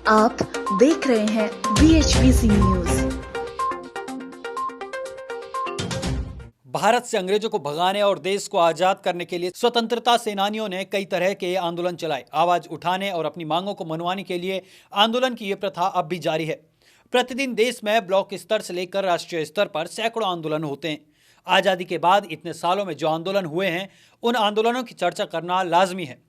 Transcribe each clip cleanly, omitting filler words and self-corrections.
आप देख रहे हैं BHVC न्यूज। भारत से अंग्रेजों को भगाने और देश को आजाद करने के लिए स्वतंत्रता सेनानियों ने कई तरह के आंदोलन चलाए। आवाज उठाने और अपनी मांगों को मनवाने के लिए आंदोलन की यह प्रथा अब भी जारी है। प्रतिदिन देश में ब्लॉक स्तर से लेकर राष्ट्रीय स्तर पर सैकड़ों आंदोलन होते हैं। आजादी के बाद इतने सालों में जो आंदोलन हुए हैं, उन आंदोलनों की चर्चा करना लाजमी है।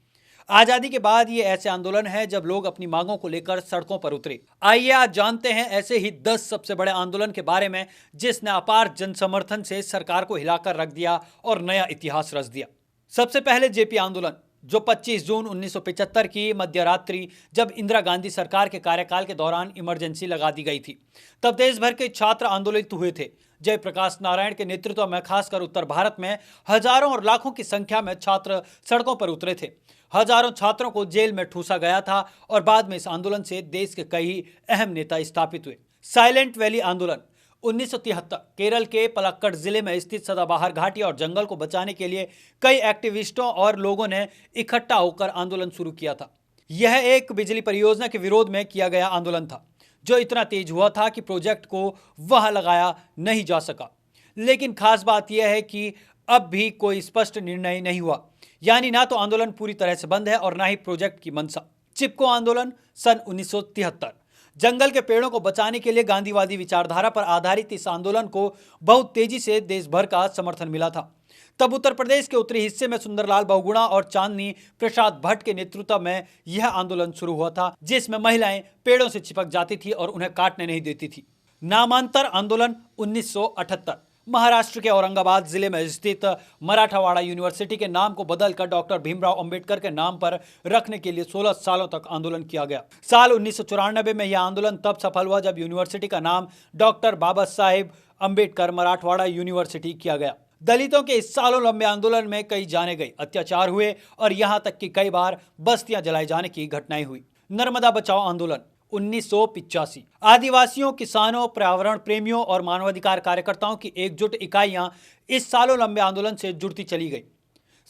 आजादी के बाद ये ऐसे आंदोलन है जब लोग अपनी मांगों को लेकर सड़कों पर उतरे। आइए आज जानते हैं ऐसे ही 10 सबसे बड़े आंदोलन के बारे में जिसने अपार जन समर्थन से सरकार को हिलाकर रख दिया और नया इतिहास रच दिया। सबसे पहले जेपी आंदोलन, जो 25 जून 1975 की मध्यरात्रि जब इंदिरा गांधी सरकार के कार्यकाल के दौरान इमरजेंसी लगा दी गई थी, तब देश भर के छात्र आंदोलित हुए थे। जयप्रकाश नारायण के नेतृत्व में खासकर उत्तर भारत में हजारों और लाखों की संख्या में छात्र सड़कों पर उतरे थे। हजारों छात्रों को जेल में ठूसा गया था और बाद में इस आंदोलन से देश के कई अहम नेता स्थापित हुए। साइलेंट वैली आंदोलन 1973 केरल के पलक्कड़ जिले में स्थित सदाबहार घाटी और जंगल को बचाने के लिए कई एक्टिविस्टों और लोगों ने इकट्ठा होकर आंदोलन शुरू किया था। यह एक बिजली परियोजना के विरोध में किया गया आंदोलन था, जो इतना तेज हुआ था कि प्रोजेक्ट को वहां लगाया नहीं जा सका। लेकिन खास बात यह है कि अब भी कोई स्पष्ट निर्णय नहीं हुआ, यानी ना तो आंदोलन पूरी तरह से बंद है और ना ही प्रोजेक्ट की मंशा। चिपको आंदोलन सन 1973 जंगल के पेड़ों को बचाने के लिए गांधीवादी विचारधारा पर आधारित इस आंदोलन को बहुत तेजी से देश भर का समर्थन मिला था। तब उत्तर प्रदेश के उत्तरी हिस्से में सुंदरलाल बहुगुणा और चांदनी प्रसाद भट्ट के नेतृत्व में यह आंदोलन शुरू हुआ था, जिसमें महिलाएं पेड़ों से चिपक जाती थी और उन्हें काटने नहीं देती थी। नामांतर आंदोलन 1978 महाराष्ट्र के औरंगाबाद जिले में स्थित मराठवाड़ा यूनिवर्सिटी के नाम को बदलकर डॉक्टर भीमराव अंबेडकर के नाम पर रखने के लिए 16 सालों तक आंदोलन किया गया। साल 1994 में यह आंदोलन तब सफल हुआ जब यूनिवर्सिटी का नाम डॉक्टर बाबा साहेब अंबेडकर मराठवाड़ा यूनिवर्सिटी किया गया। दलितों के इस सालों लंबे आंदोलन में कई जाने गए, अत्याचार हुए और यहां तक कि कई बार बस्तियां जलाए जाने की घटनाएं हुई। नर्मदा बचाओ आंदोलन 1985 आदिवासियों, किसानों, पर्यावरण प्रेमियों और मानवाधिकार कार्यकर्ताओं की एकजुट इकाइयां इस सालों लंबे आंदोलन से जुड़ती चली गई।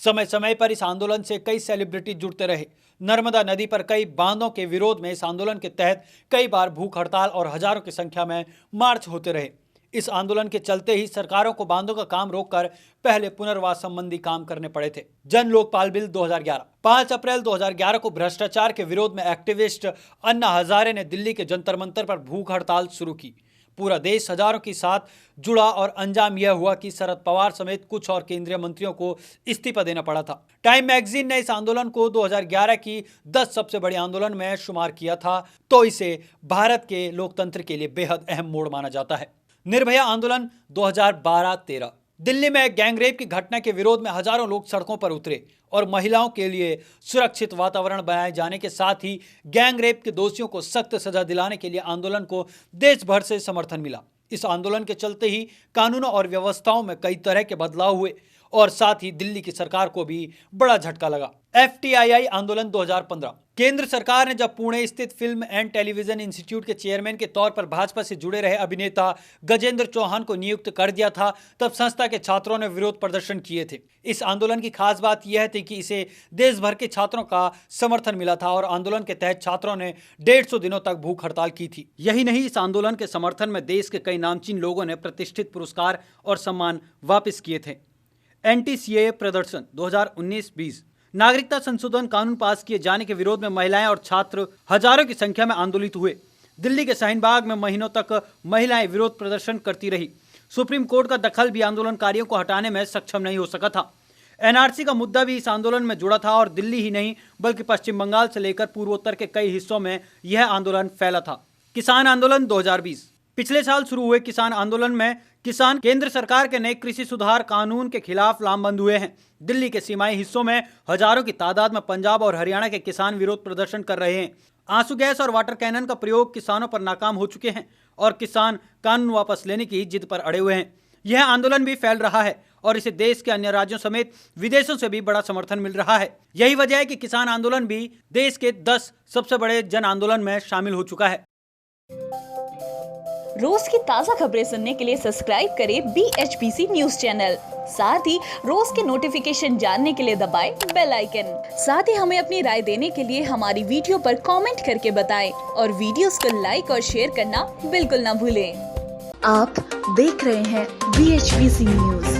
समय समय पर इस आंदोलन से कई सेलिब्रिटी जुड़ते रहे। नर्मदा नदी पर कई बांधों के विरोध में इस आंदोलन के तहत कई बार भूख हड़ताल और हजारों की संख्या में मार्च होते रहे। इस आंदोलन के चलते ही सरकारों को बांधों का काम रोककर पहले पुनर्वास संबंधी काम करने पड़े थे। जन लोकपाल बिल 2011 5 अप्रैल 2011 को भ्रष्टाचार के विरोध में एक्टिविस्ट अन्ना हजारे ने दिल्ली के जंतर मंतर पर भूख हड़ताल शुरू की। पूरा देश हजारों के साथ जुड़ा और अंजाम यह हुआ कि शरद पवार समेत कुछ और केंद्रीय मंत्रियों को इस्तीफा देना पड़ा था। टाइम मैगजीन ने इस आंदोलन को 2011 की 10 सबसे बड़े आंदोलन में शुमार किया था, तो इसे भारत के लोकतंत्र के लिए बेहद अहम मोड़ माना जाता है। निर्भया आंदोलन 2012-13 दिल्ली में गैंगरेप की घटना के विरोध में हजारों लोग सड़कों पर उतरे और महिलाओं के लिए सुरक्षित वातावरण बनाए जाने के साथ ही गैंगरेप के दोषियों को सख्त सजा दिलाने के लिए आंदोलन को देश भर से समर्थन मिला। इस आंदोलन के चलते ही कानूनों और व्यवस्थाओं में कई तरह के बदलाव हुए और साथ ही दिल्ली की सरकार को भी बड़ा झटका लगा। FTII आंदोलन 2015 केंद्र सरकार ने जब पुणे स्थित फिल्म एंड टेलीविजन इंस्टीट्यूट के चेयरमैन के तौर पर भाजपा से जुड़े रहे अभिनेता गजेंद्र चौहान को नियुक्त कर दिया था, तब संस्था के छात्रों ने विरोध प्रदर्शन किए थे। इस आंदोलन की खास बात यह थी कि इसे देश भर के छात्रों का समर्थन मिला था और आंदोलन के तहत छात्रों ने 150 दिनों तक भूख हड़ताल की थी। यही नहीं, इस आंदोलन के समर्थन में देश के कई नामचीन लोगों ने प्रतिष्ठित पुरस्कार और सम्मान वापस किए थे। NTCA प्रदर्शन 2019-20 नागरिकता संशोधन कानून पास किए जाने के विरोध में महिलाएं और छात्र हजारों की संख्या में आंदोलित हुए। दिल्ली के शाहीन बाग में महीनों तक महिलाएं विरोध प्रदर्शन करती रही। सुप्रीम कोर्ट का दखल भी आंदोलनकारियों को हटाने में सक्षम नहीं हो सका था। NRC का मुद्दा भी इस आंदोलन में जुड़ा था और दिल्ली ही नहीं बल्कि पश्चिम बंगाल से लेकर पूर्वोत्तर के कई हिस्सों में यह आंदोलन फैला था। किसान आंदोलन 2020 पिछले साल शुरू हुए किसान आंदोलन में किसान केंद्र सरकार के नए कृषि सुधार कानून के खिलाफ लामबंद हुए हैं। दिल्ली के सीमाई हिस्सों में हजारों की तादाद में पंजाब और हरियाणा के किसान विरोध प्रदर्शन कर रहे हैं। आंसू गैस और वाटर कैनन का प्रयोग किसानों पर नाकाम हो चुके हैं और किसान कानून वापस लेने की जिद पर अड़े हुए हैं। यह आंदोलन भी फैल रहा है और इसे देश के अन्य राज्यों समेत विदेशों से भी बड़ा समर्थन मिल रहा है। यही वजह है कि किसान आंदोलन भी देश के 10 सबसे बड़े जन आंदोलन में शामिल हो चुका है। रोज की ताज़ा खबरें सुनने के लिए सब्सक्राइब करें BHBC न्यूज चैनल। साथ ही रोज के नोटिफिकेशन जानने के लिए दबाएं बेल आइकन। साथ ही हमें अपनी राय देने के लिए हमारी वीडियो पर कमेंट करके बताएं और वीडियोस को लाइक और शेयर करना बिल्कुल ना भूलें। आप देख रहे हैं BHBC न्यूज।